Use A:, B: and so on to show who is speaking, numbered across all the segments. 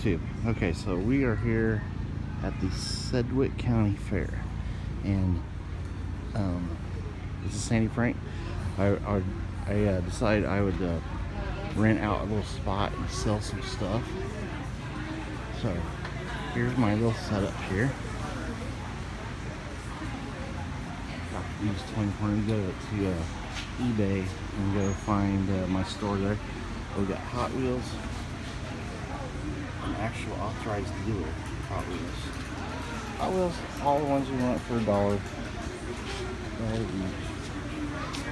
A: YouTube. Okay, so we are here at the Sedgwick County Fair, and this is Sandy Frank. I decided I would rent out a little spot and sell some stuff. So here's my little setup here. Got to use 24 and go to eBay and go find my store there. We got Hot Wheels, an actual authorized dealer. Hot Wheels, all the ones you want for $1. $1 each.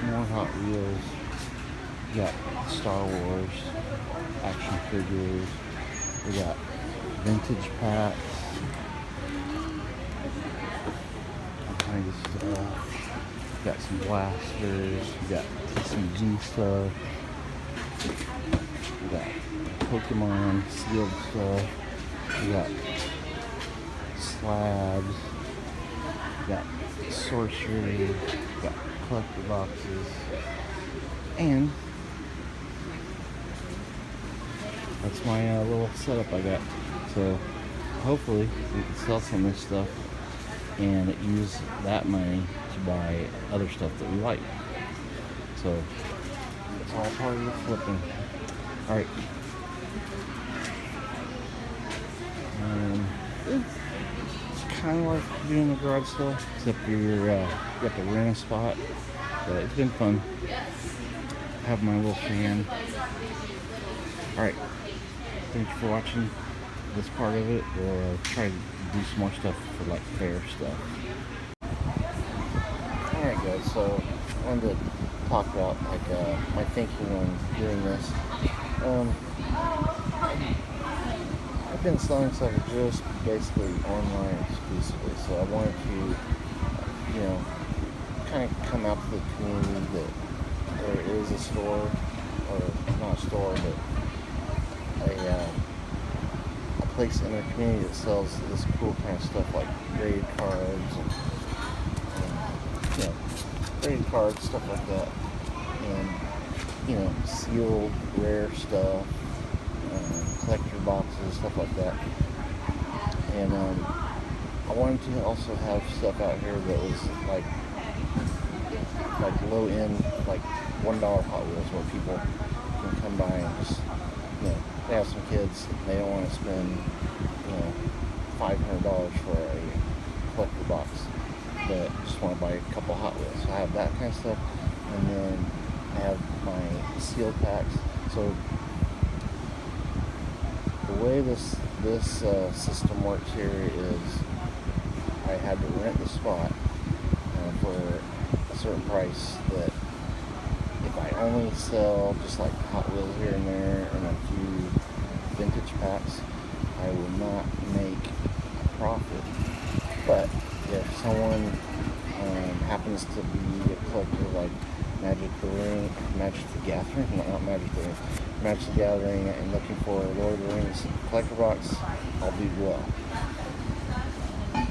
A: More Hot Wheels. We got Star Wars action figures. We got vintage packs. All kinds of stuff. We got some blasters. We got TCG stuff. We got Pokemon sealed stuff. We got slabs. We got sorcery. We got collector boxes. And that's my little setup I got. So hopefully we can sell some of this stuff and use that money to buy other stuff that we like. So it's all part of the flipping. Alright. It's kind of like doing a garage sale, except you have to rent a spot. But it's been fun. I have my little fan. Alright. Thank you for watching this part of it. We'll try to do some more stuff for like fair stuff. Alright guys, so I wanted to talk about like my thinking on doing this. I've been selling stuff just basically online exclusively, so I wanted to, kind of come out to the community that there is a store, or not a store, but a place in the community that sells this cool kind of stuff like graded cards and graded cards, stuff like that, and sealed rare stuff, collector boxes, stuff like that. And I wanted to also have stuff out here that was like low end, like $1 Hot Wheels, where people can come by and just, they have some kids, they don't want to spend, $500 for a collector box, but just want to buy a couple Hot Wheels. So I have that kind of stuff, and then I have my sealed packs. So the way this system works here is I had to rent the spot for a certain price, that if I only sell just like Hot Wheels here and there and a few vintage packs, I will not make a profit. But if someone happens to be a collector like Magic the Gathering, and looking for a Lord of the Rings collector box, I'll do well.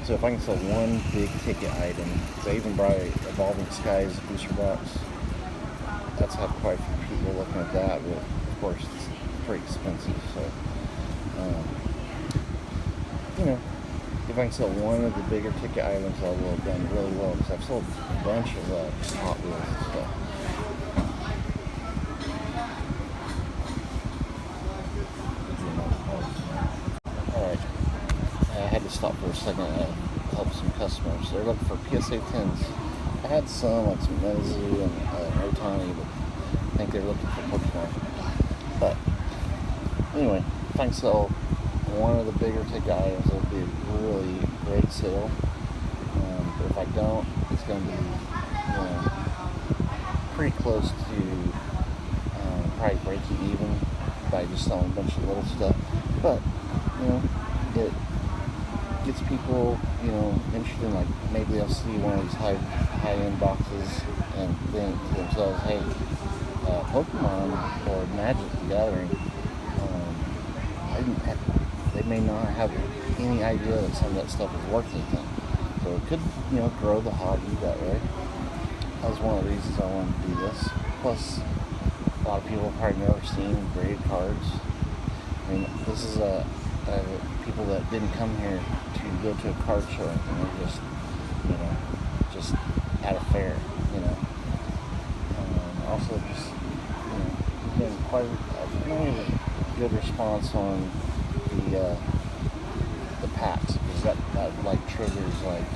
A: So if I can sell one big ticket item, because I even brought a Evolving Skies booster box, that's had quite a few people looking at that, but of course it's pretty expensive. So, if I can sell one of the bigger ticket items, I will have done really well, because I've sold a bunch of Hot Wheels and stuff. Alright, I had to stop for a second to help some customers. They're looking for PSA 10s. I had some, like some Mizu and Otani, but I think they're looking for Pokemon. But anyway, if I can sell one of the bigger ticket items, it'll be a really great sale. But if I don't, it's going to be, pretty close to probably breaking even by just selling a bunch of little stuff. But it gets people, interested in, like, maybe they'll see one of these high-end boxes and think to themselves, hey, Pokemon or Magic the Gathering, they may not have any idea that some of that stuff is worth anything. So it could, grow the hobby that way. That was one of the reasons I wanted to do this. Plus, a lot of people have probably never seen graded cards. I mean, this is a people that didn't come here to go to a card show, and they're just, you know, just at a fair, you know. Also, just, you know, been quite a good response on the packs, because that like triggers like,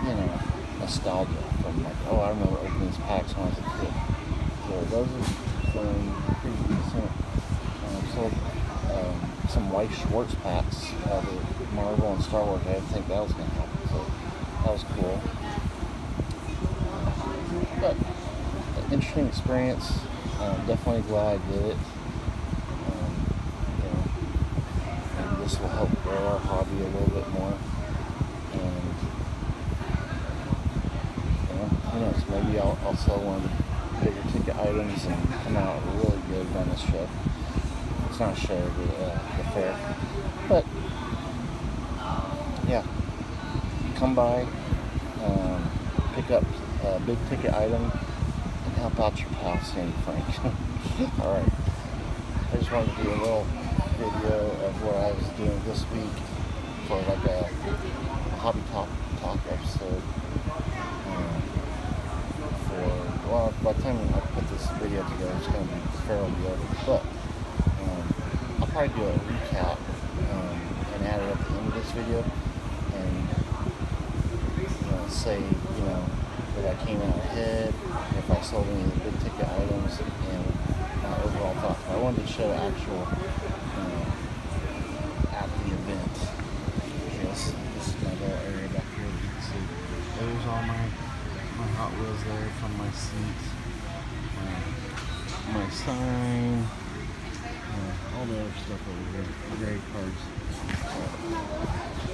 A: you know, nostalgia from like, oh, I remember opening these packs when I was a kid. So those have been pretty decent. Sold some Weiss Schwartz packs, the Marvel and Star Wars. I didn't think that was going to happen, so that was cool. But interesting experience. Definitely glad I did it. You know, maybe this will help grow our hobby a little bit more. And you know, who knows? Maybe I'll sell one of the bigger ticket items and come out really good on this show. It's not a show, the fair. But yeah, come by, pick up a big ticket item, and help out your pal Sandy Frank. Alright, I just wanted to do a little video of what I was doing this week for like a hobby talk episode. Well, by the time I put this video together, it's going to be fairly over. But I'll probably do a recap and add it at the end of this video, and say, that I came out ahead, if I sold any of the big ticket items, and my overall thoughts. I wanted to show actual at the event. This is my little area back here that you can see. There's all my Hot Wheels there from my seat, my sign, all the other stuff over here, gray cards.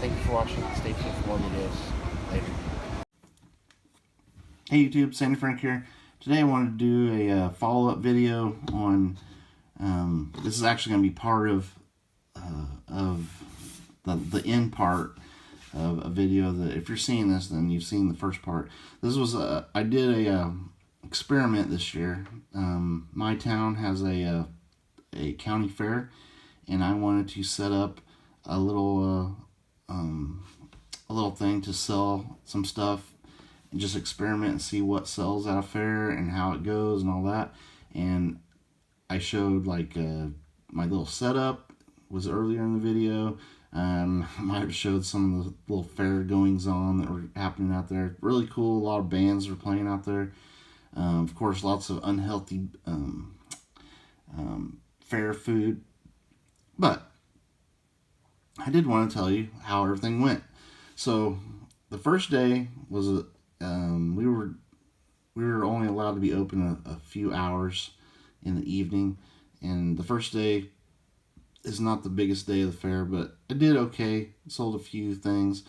A: Thank you for watching. Stay tuned for more videos. Later. Hey YouTube, Sandy Frank here. Today I wanted to do a follow-up video on, this is actually going to be part of the end part of a video that, if you're seeing this, then you've seen the first part. This was I did a experiment this year. My town has a county fair, and I wanted to set up a little thing to sell some stuff and just experiment and see what sells at a fair and how it goes and all that. And I showed like my little setup was earlier in the video. I might have showed some of the little fair goings on that were happening out there. Really cool. A lot of bands were playing out there. Of course, lots of unhealthy fair food. But I did want to tell you how everything went. So the first day was we were only allowed to be open a few hours in the evening, and the first day is not the biggest day of the fair, but I did okay. Sold a few things.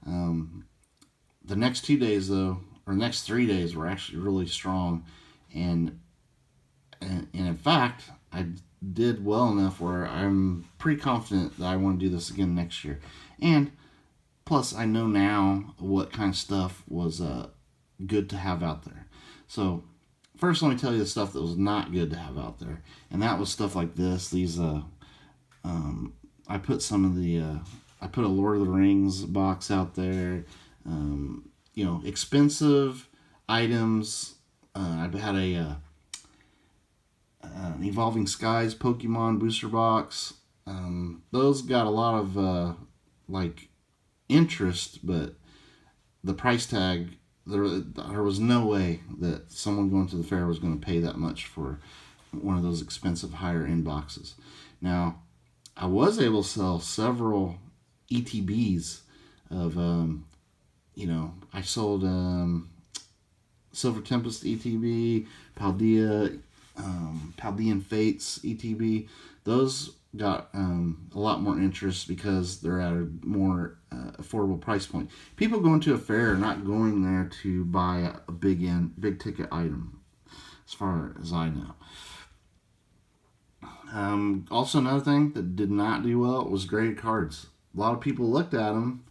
A: The next 2 days, though, or next 3 days, were actually really strong, and in fact, I did well enough where I'm pretty confident that I want to do this again next year. And plus, I know now what kind of stuff was good to have out there. So first, let me tell you the stuff that was not good to have out there, and that was stuff like this. These I put some of the I put a Lord of the Rings box out there. Expensive items. I had an Evolving Skies Pokemon booster box. Those got a lot of interest, but the price tag, there was no way that someone going to the fair was going to pay that much for one of those expensive higher end boxes. Now, I was able to sell several ETBs of, I sold Silver Tempest ETB, Paldean Fates ETB. Those got a lot more interest because they're at a more affordable price point. People going to a fair are not going there to buy a big ticket item, as far as I know. Also, another thing that did not do well was graded cards. A lot of people looked at them,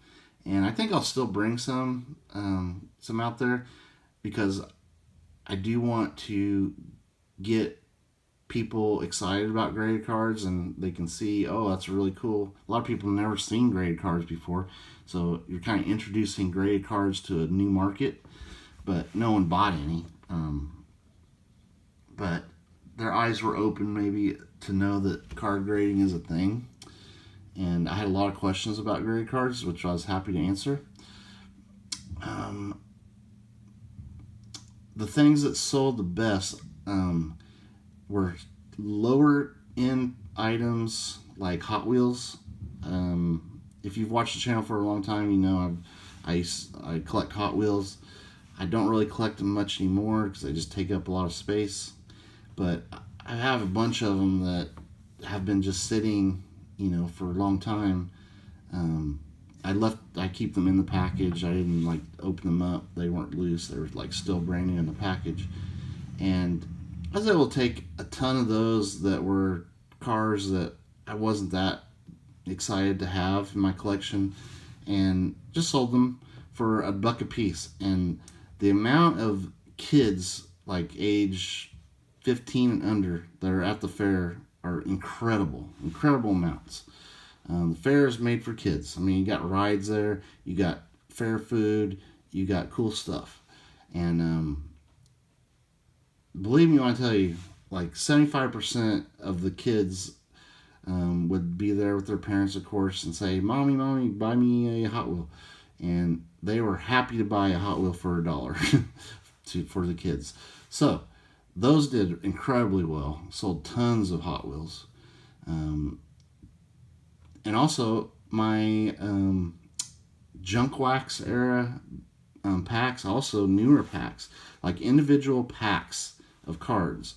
A: and I think I'll still bring some out there, because I do want to get
B: people excited about graded cards, and they can see, oh, that's really cool. A lot of people have never seen graded cards before, so you're kind of introducing graded cards to a new market, but no one bought any. But their eyes were open maybe to know that card grading is a thing. And I had a lot of questions about graded cards, which I was happy to answer. Um, the things that sold the best were lower end items like Hot Wheels. If you've watched the channel for a long time, you know I collect Hot Wheels. I don't really collect them much anymore because they just take up a lot of space. But I have a bunch of them that have been just sitting, for a long time. I keep them in the package. I didn't like open them up. They weren't loose. They were like still brand new in the package. And I was able to take a ton of those that were cars that I wasn't that excited to have in my collection, and just sold them for $1 a piece. And the amount of kids like age 15 and under that are at the fair are incredible amounts. The fair is made for kids. I mean, you got rides there, you got fair food, you got cool stuff. And believe me when I tell you, like 75% of the kids would be there with their parents, of course, and say, Mommy, buy me a Hot Wheel. And they were happy to buy a Hot Wheel for $1 for the kids. So those did incredibly well. Sold tons of Hot Wheels. And also my junk wax era packs, also newer packs, like individual packs of cards.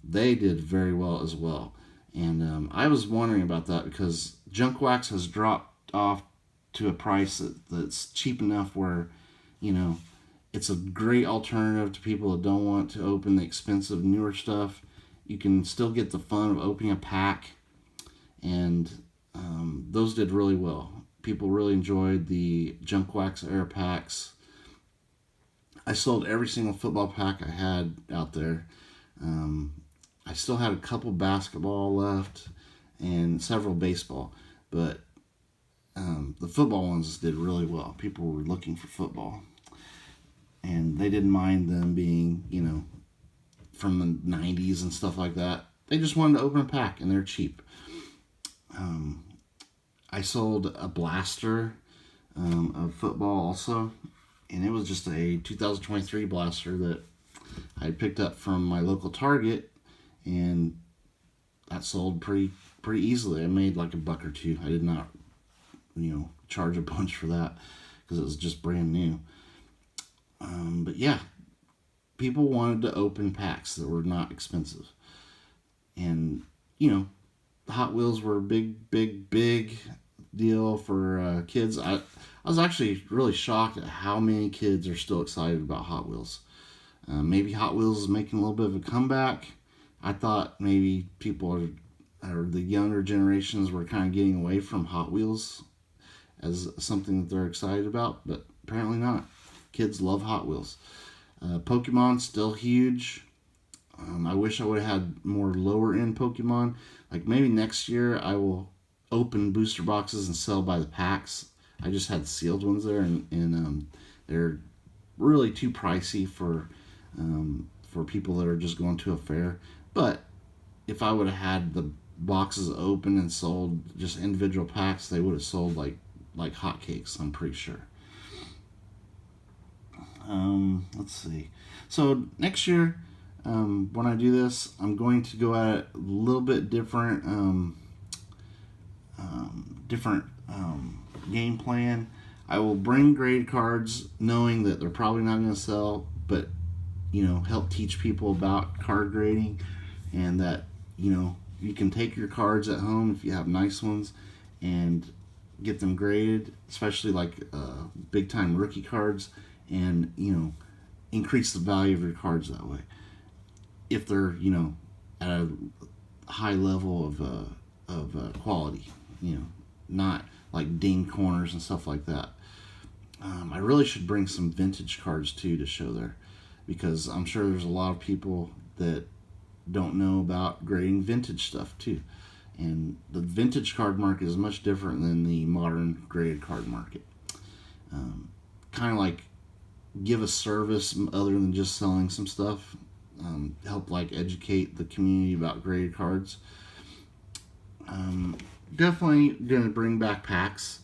B: They did very well as well. And I was wondering about that because junk wax has dropped off to a price that's cheap enough where, it's a great alternative to people that don't want to open the expensive newer stuff. You can still get the fun of opening a pack, and those did really well. People really enjoyed the junk wax era packs. I sold every single football pack I had out there. I still had a couple basketball left and several baseball, but the football ones did really well. People were looking for football, and they didn't mind them being, from the 90s and stuff like that. They just wanted to open a pack, and they're cheap. I sold a blaster of football also, and it was just a 2023 blaster that I picked up from my local Target, and that sold pretty easily. I made like $1 or $2. I did not, charge a bunch for that because it was just brand new. But yeah, people wanted to open packs that were not expensive, and Hot Wheels were a big deal for kids. I was actually really shocked at how many kids are still excited about Hot Wheels. Maybe Hot Wheels is making a little bit of a comeback. I thought maybe people or the younger generations were kind of getting away from Hot Wheels as something that they're excited about, but apparently not. Kids love Hot Wheels. Pokemon's still huge. I wish I would have had more lower end Pokemon. Like maybe next year I will open booster boxes and sell by the packs. I just had sealed ones there, and they're really too pricey for people that are just going to a fair. But if I would have had the boxes open and sold just individual packs, they would have sold like hotcakes, I'm pretty sure. Let's see. So next year, when I do this, I'm going to go at it a little bit different, game plan. I will bring grade cards, knowing that they're probably not going to sell, but help teach people about card grading, and that you can take your cards at home if you have nice ones and get them graded, especially like big time rookie cards, and increase the value of your cards that way if they're at a high level of quality, not like ding corners and stuff like that. I really should bring some vintage cards too to show there, because I'm sure there's a lot of people that don't know about grading vintage stuff too. And the vintage card market is much different than the modern graded card market. Kind of like give a service other than just selling some stuff. Help like educate the community about graded cards. Definitely gonna bring back packs,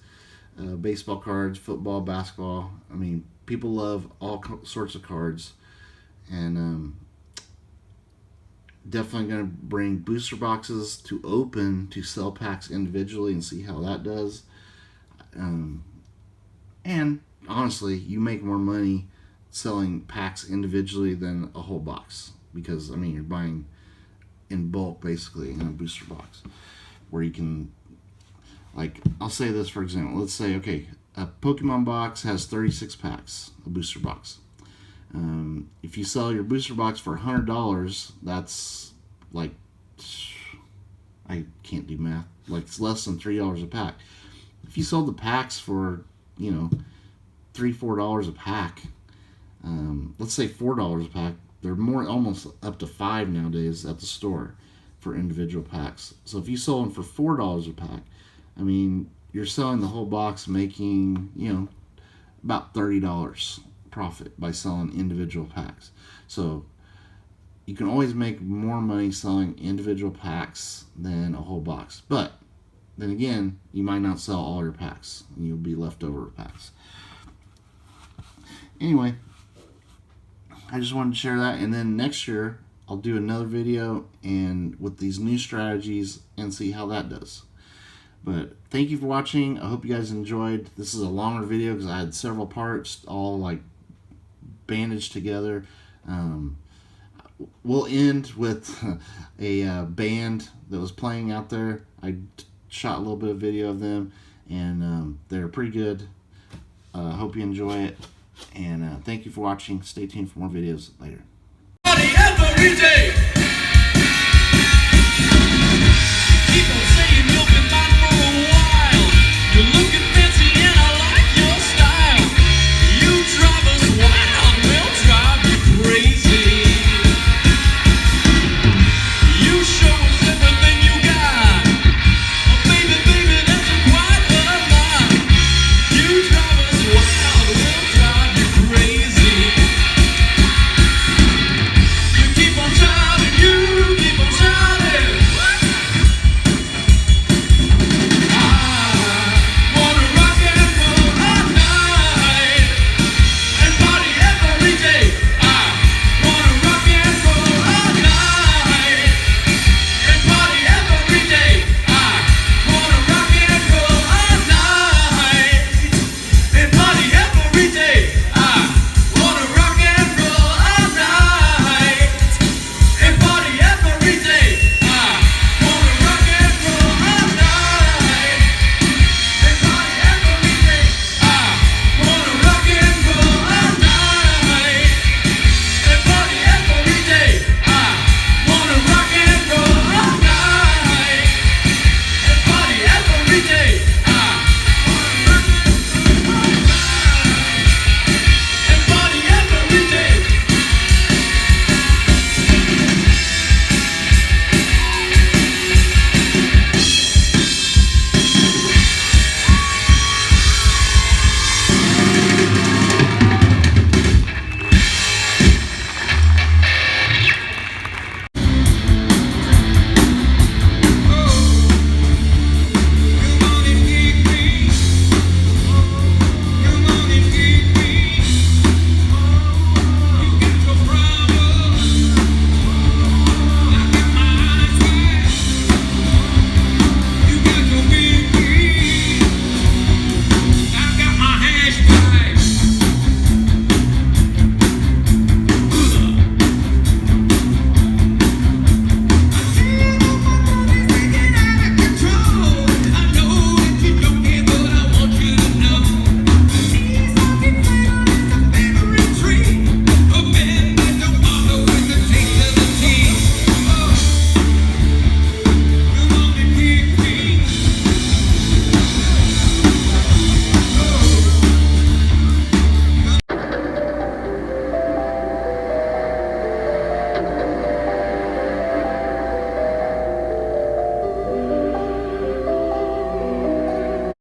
B: baseball cards, football, basketball. I mean, people love all sorts of cards, and definitely gonna bring booster boxes to open to sell packs individually and see how that does. And honestly, you make more money selling packs individually than a whole box, because I mean you're buying in bulk basically in a booster box, where you can, like, I'll say this for example. Let's say, okay, a Pokemon box has 36 packs, a booster box. If you sell your booster box for $100, that's like, I can't do math, like it's less than $3 a pack. If you sold the packs for, you know, $3-4 a pack, let's say $4 a pack, they're more, almost up to $5 nowadays at the store for individual packs. So if you sold them for $4 a pack, I mean, you're selling the whole box, making, you know, about $30 profit by selling individual packs. So you can always make more money selling individual packs than a whole box. But then again, you might not sell all your packs, and you'll be leftover packs. Anyway, I just wanted to share that, and then next year I'll do another video and with these new strategies and see how that does. But thank you for watching. I hope you guys enjoyed. This is a longer video because I had several parts all like bandaged together. We'll end with a band that was playing out there. I shot a little bit of video of them, and they're pretty good. Hope you enjoy it, and thank you for watching. Stay tuned for more videos later.
C: Every day. Keep on saying you'll be mine for a while. You're looking fancy and I like your style. You drive us wild, we'll drive you crazy. You show us everything you got. Oh, baby, baby, that's quite a lot. You